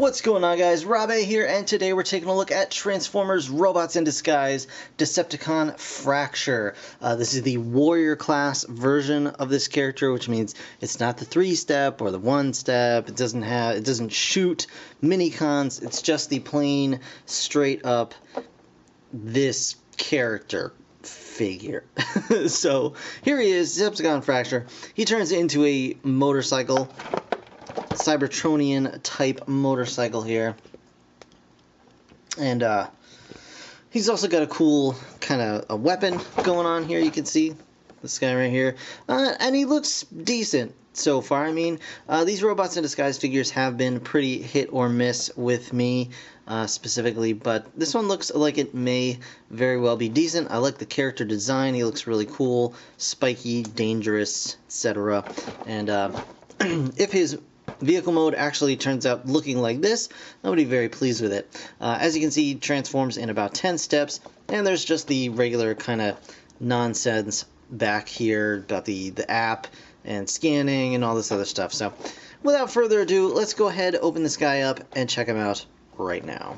What's going on, guys? Rob-A here, and today we're taking a look at Transformers Robots in Disguise Decepticon Fracture. This is the warrior class version of this character, which means it's not the 3-step or the 1-step. It doesn't shoot mini-cons. It's just the plain, straight up this character figure. So here he is, Decepticon Fracture. He turns into a motorcycle. Cybertronian type motorcycle here, and he's also got a cool kind of a weapon going on here. You can see this guy right here, and he looks decent so far. I mean, these Robots in Disguise figures have been pretty hit or miss with me specifically, but this one looks like it may very well be decent. I like the character design. He looks really cool, spiky, dangerous, etc. And if his vehicle mode actually turns out looking like this, I'll be very pleased with it. As you can see, he transforms in about 10 steps, and there's just the regular kind of nonsense back here about the app and scanning and all this other stuff. So without further ado, let's go ahead, open this guy up, and check him out right now.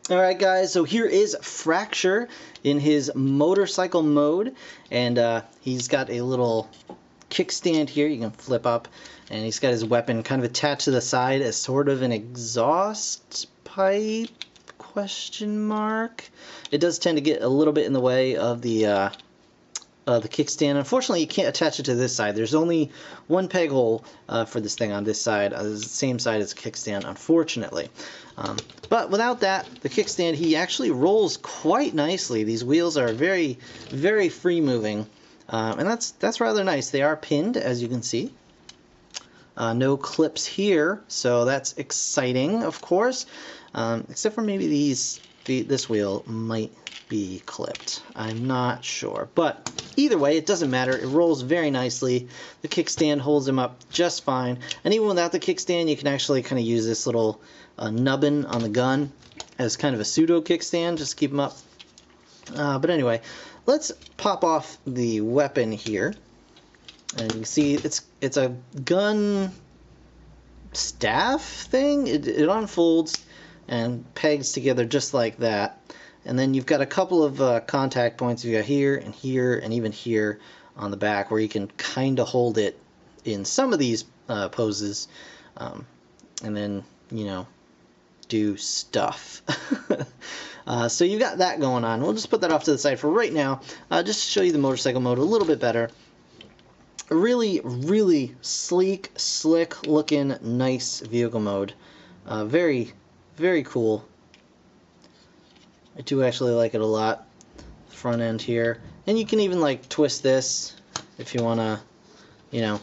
Alright guys, so here is Fracture in his motorcycle mode, and he's got a little kickstand here you can flip up, and he's got his weapon kind of attached to the side as sort of an exhaust pipe, question mark. It does tend to get a little bit in the way of the kickstand. Unfortunately, you can't attach it to this side. There's only one peg hole for this thing on this side, the same side as the kickstand, unfortunately. But without that, the kickstand, he actually rolls quite nicely. These wheels are very, very free moving. And that's rather nice. They are pinned, as you can see. No clips here, so that's exciting, of course. Except for maybe this wheel might be clipped. I'm not sure. But either way, it doesn't matter. It rolls very nicely. The kickstand holds him up just fine. And even without the kickstand, you can actually kind of use this little nubbin on the gun as kind of a pseudo kickstand, just to keep him up. But anyway, let's pop off the weapon here, and you can see it's a gun staff thing. It unfolds and pegs together just like that, and then you've got a couple of contact points. You've got here and here and even here on the back where you can kind of hold it in some of these poses, and then, you know, do stuff. So you've got that going on. We'll just put that off to the side for right now, just to show you the motorcycle mode a little bit better. A really, really sleek, slick looking, nice vehicle mode. Very, very cool. I do actually like it a lot. Front end here. And you can even like twist this if you want to, you know,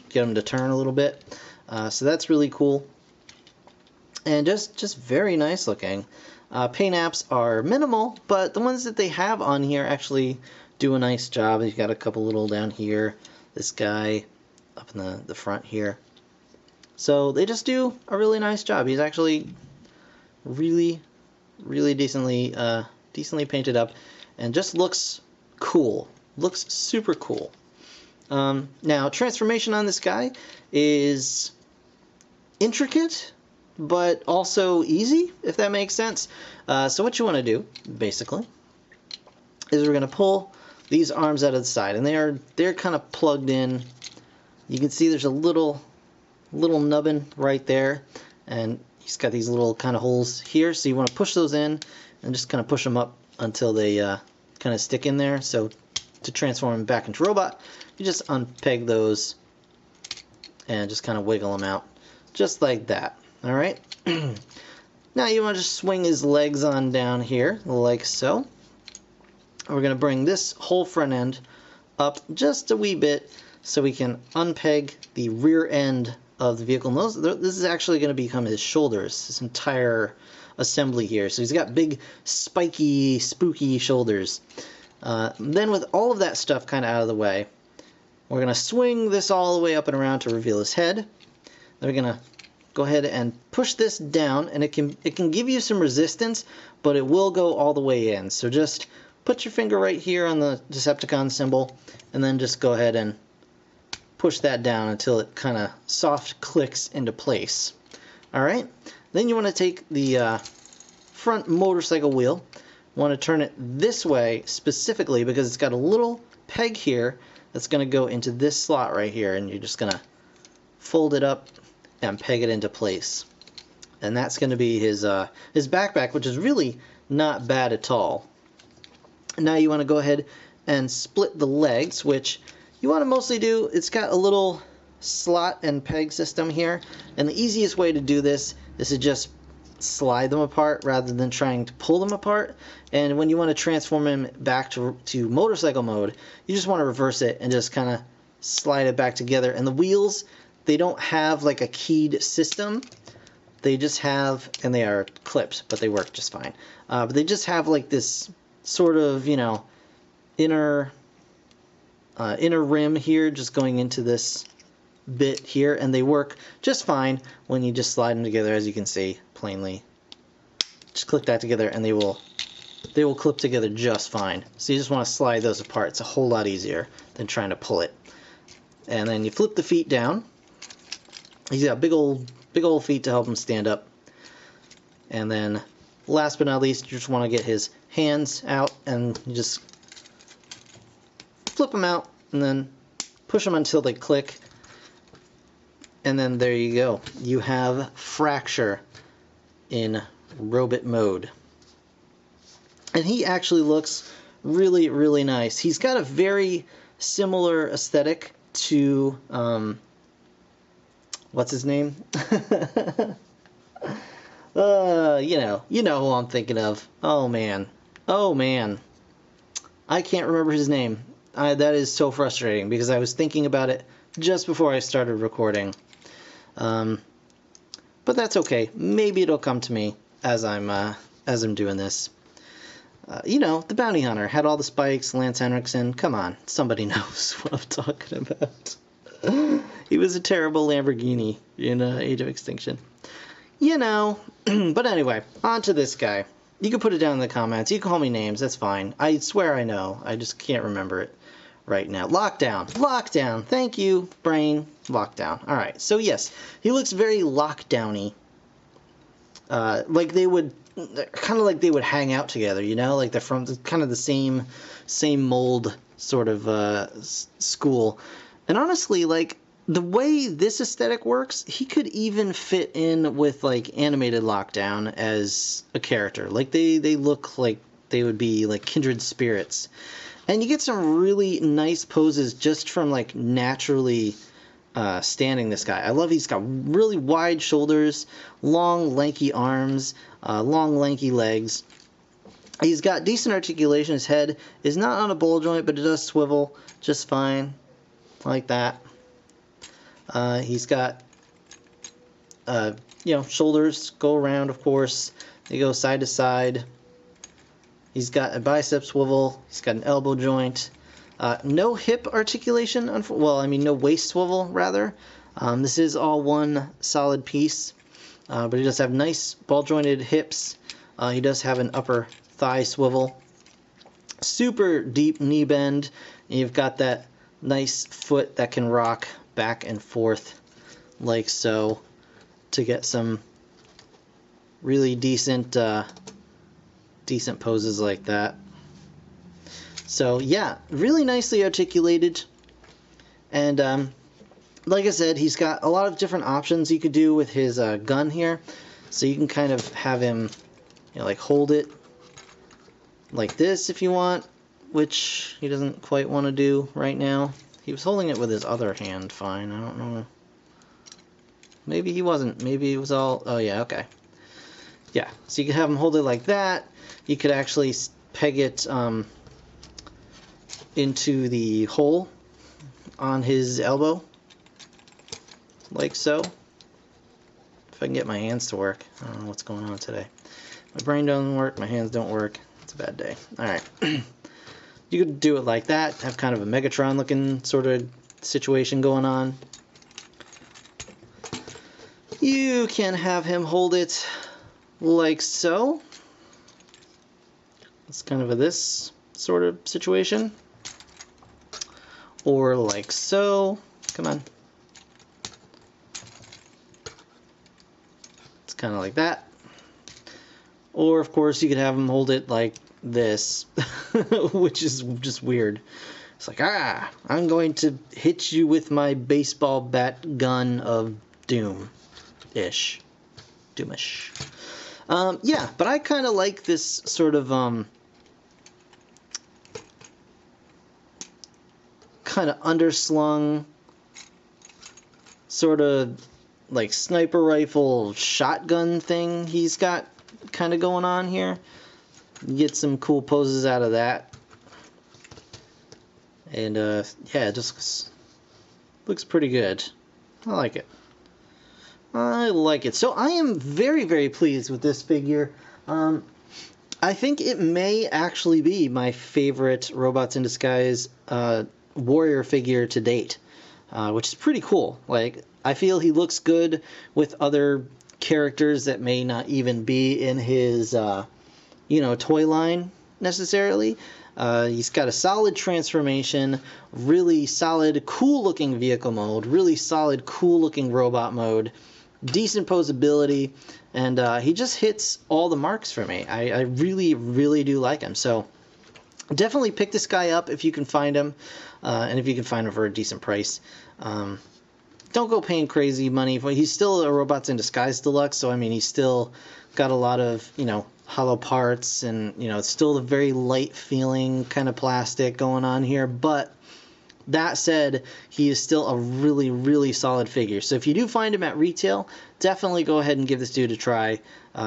get them to turn a little bit. So that's really cool. And just very nice looking. Paint apps are minimal, but the ones that they have on here actually do a nice job. You've got a couple little down here, this guy up in the front here. So they just do a really nice job. He's actually really, really decently painted up, and just looks cool. Looks super cool. Now, transformation on this guy is intricate, but also easy, if that makes sense. So what you want to do, basically, is we're going to pull these arms out of the side, and they're kind of plugged in. You can see there's a little nubbin right there, and he's got these little kind of holes here, so you want to push those in and just kind of push them up until they kind of stick in there. So to transform him back into robot, you just unpeg those and just kind of wiggle them out, just like that. Alright, now you want to just swing his legs on down here, like so. We're going to bring this whole front end up just a wee bit so we can unpeg the rear end of the vehicle. And this is actually going to become his shoulders, this entire assembly here. So he's got big, spiky, spooky shoulders. Then with all of that stuff kind of out of the way, we're going to swing this all the way up and around to reveal his head. Then we're going to go ahead and push this down, and it can give you some resistance, but it will go all the way in. So just put your finger right here on the Decepticon symbol, and then just go ahead and push that down until it kind of soft clicks into place. Alright, then you want to take the front motorcycle wheel, want to turn it this way specifically because it's got a little peg here that's going to go into this slot right here, and you're just going to fold it up and peg it into place. And that's going to be his backpack, which is really not bad at all. Now you want to go ahead and split the legs, which you want to mostly do, it's got a little slot and peg system here, and the easiest way to do this is to just slide them apart rather than trying to pull them apart. And when you want to transform him back to motorcycle mode, you just want to reverse it and just kind of slide it back together. And the wheels, they don't have like a keyed system. They just have, and they are clips, but they work just fine. But they just have like this sort of, you know, inner rim here just going into this bit here, and they work just fine when you just slide them together, as you can see plainly. Just click that together and they will clip together just fine. So you just want to slide those apart. It's a whole lot easier than trying to pull it. And then you flip the feet down. He's got big old feet to help him stand up. And then last but not least, you just want to get his hands out and you just flip them out and then push them until they click. And then there you go. You have Fracture in robot mode. And he actually looks really, really nice. He's got a very similar aesthetic to, what's his name? You know who I'm thinking of. Oh man. I can't remember his name. That is so frustrating because I was thinking about it just before I started recording. But that's okay. Maybe it'll come to me as I'm doing this. You know, the bounty hunter had all the spikes, Lance Henriksen. Come on, somebody knows what I'm talking about. He was a terrible Lamborghini in Age of Extinction. You know. But anyway, on to this guy. You can put it down in the comments. You can call me names. That's fine. I swear I know. I just can't remember it right now. Lockdown. Thank you, brain. Lockdown. All right. So yes, he looks very lockdowny. Like they would, kind of like they would hang out together. You know, like they're from kind of the same mold sort of school. And honestly, like the way this aesthetic works, he could even fit in with like animated Lockdown as a character. Like they look like they would be like kindred spirits. And you get some really nice poses just from like naturally standing this guy. I love he's got really wide shoulders, long lanky arms, long lanky legs. He's got decent articulation. His head is not on a ball joint, but it does swivel just fine, like that. He's got, you know, shoulders go around, of course. They go side to side. He's got a bicep swivel. He's got an elbow joint. No hip articulation. Well, I mean, no waist swivel, rather. This is all one solid piece. But he does have nice ball-jointed hips. He does have an upper thigh swivel. Super deep knee bend. And you've got that nice foot that can rock back and forth like so to get some really decent poses like that. So yeah, really nicely articulated. And like I said, he's got a lot of different options you could do with his gun here. So you can kind of have him, you know, like hold it like this if you want, which he doesn't quite want to do right now. He was holding it with his other hand fine. I don't know. Maybe he wasn't. Maybe it was all... Oh, yeah, okay. Yeah, so you could have him hold it like that. You could actually peg it into the hole on his elbow, like so. If I can get my hands to work. I don't know what's going on today. My brain doesn't work. My hands don't work. It's a bad day. All right. You could do it like that, have kind of a Megatron looking sort of situation going on. You can have him hold it like so. It's kind of this sort of situation. Or like so. Come on. It's kind of like that. Or, of course, you could have him hold it like this, which is just weird. It's like, I'm going to hit you with my baseball bat gun of doom-ish. Doomish. Yeah, but I kind of like this sort of kind of underslung sort of like sniper rifle shotgun thing he's got kind of going on here. You get some cool poses out of that. And yeah, it just looks pretty good. I like it. I like it. So I am very, very pleased with this figure. I think it may actually be my favorite Robots in Disguise warrior figure to date, which is pretty cool. Like, I feel he looks good with other characters that may not even be in his, you know, toy line necessarily. He's got a solid transformation, really solid, cool-looking vehicle mode, really solid, cool-looking robot mode, decent posability, and he just hits all the marks for me. I really, really do like him. So definitely pick this guy up if you can find him, and if you can find him for a decent price. Don't go paying crazy money for. He's still a Robots in Disguise Deluxe, so I mean, he's still got a lot of, you know, hollow parts, and, you know, it's still a very light feeling kind of plastic going on here. But that said, he is still a really, really solid figure. So if you do find him at retail, definitely go ahead and give this dude a try.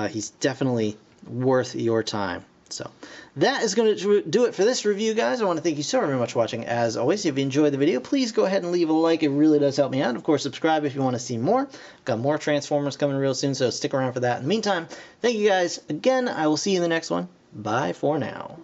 He's definitely worth your time. So that is going to do it for this review, guys. I want to thank you so very much for watching. As always, if you enjoyed the video, please go ahead and leave a like. It really does help me out. Of course, subscribe if you want to see more. I've got more Transformers coming real soon, so stick around for that. In the meantime, thank you guys again. I will see you in the next one. Bye for now.